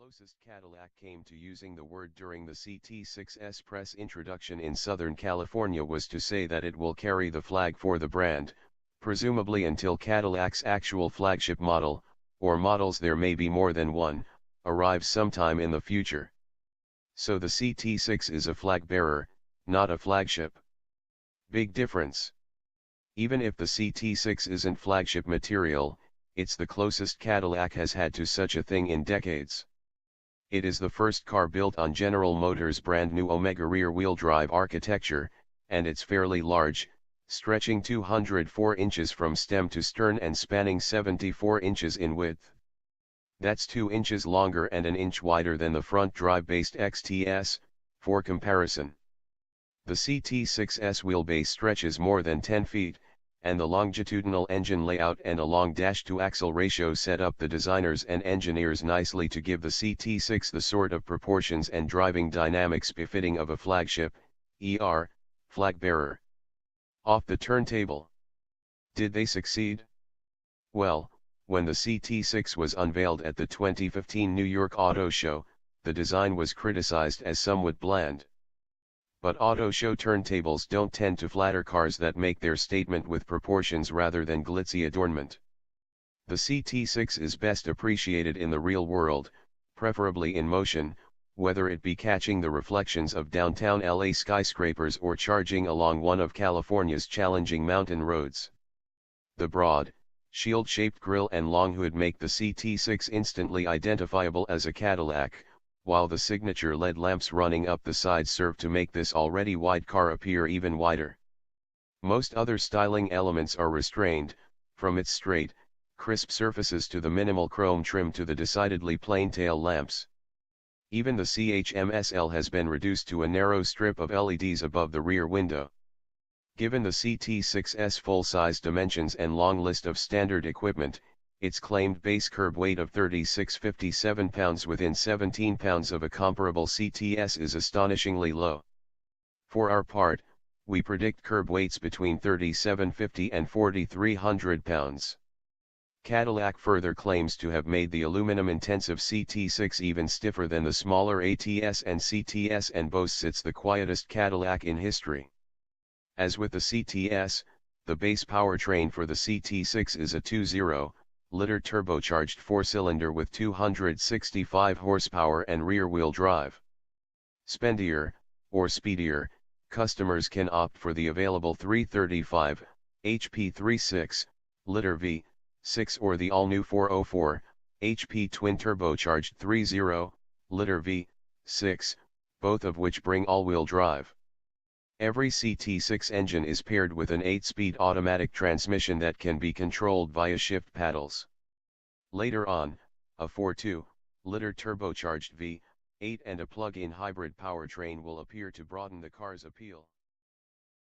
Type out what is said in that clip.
closest Cadillac came to using the word during the CT6's press introduction in Southern California was to say that it will carry the flag for the brand, presumably until Cadillac's actual flagship model, or models there may be more than one, arrives sometime in the future. So the CT6 is a flag bearer, not a flagship. Big difference. Even if the CT6 isn't flagship material, it's the closest Cadillac has had to such a thing in decades. It is the first car built on General Motors' brand new Omega rear-wheel drive architecture, and it's fairly large, stretching 204 inches from stem to stern and spanning 74 inches in width. That's 2 inches longer and an inch wider than the front drive-based XTS, for comparison. The CT6's wheelbase stretches more than 10 feet, and the longitudinal engine layout and a long dash-to-axle ratio set up the designers and engineers nicely to give the CT6 the sort of proportions and driving dynamics befitting of a flagship, flag bearer. Off the turntable. Did they succeed? Well, when the CT6 was unveiled at the 2015 New York Auto Show, the design was criticized as somewhat bland. But auto show turntables don't tend to flatter cars that make their statement with proportions rather than glitzy adornment. The CT6 is best appreciated in the real world, preferably in motion, whether it be catching the reflections of downtown LA skyscrapers or charging along one of California's challenging mountain roads. The broad, shield-shaped grille and long hood make the CT6 instantly identifiable as a Cadillac, while the signature LED lamps running up the sides serve to make this already wide car appear even wider. Most other styling elements are restrained, from its straight, crisp surfaces to the minimal chrome trim to the decidedly plain tail lamps. Even the CHMSL has been reduced to a narrow strip of LEDs above the rear window. Given the CT6's full-size dimensions and long list of standard equipment, its claimed base curb weight of 3657 pounds within 17 pounds of a comparable CTS is astonishingly low. For our part, we predict curb weights between 3750 and 4300 pounds. Cadillac further claims to have made the aluminum-intensive CT6 even stiffer than the smaller ATS and CTS and boasts it's the quietest Cadillac in history. As with the CTS, the base powertrain for the CT6 is a 2.0-liter turbocharged four-cylinder with 265 horsepower and rear-wheel drive. Spendier, or speedier, customers can opt for the available 335 HP 3.6-liter V6 or the all-new 404 HP twin-turbocharged 3.0-liter V6, both of which bring all-wheel drive. Every CT6 engine is paired with an 8-speed automatic transmission that can be controlled via shift paddles. Later on, a 4.2-liter turbocharged V8 and a plug-in hybrid powertrain will appear to broaden the car's appeal.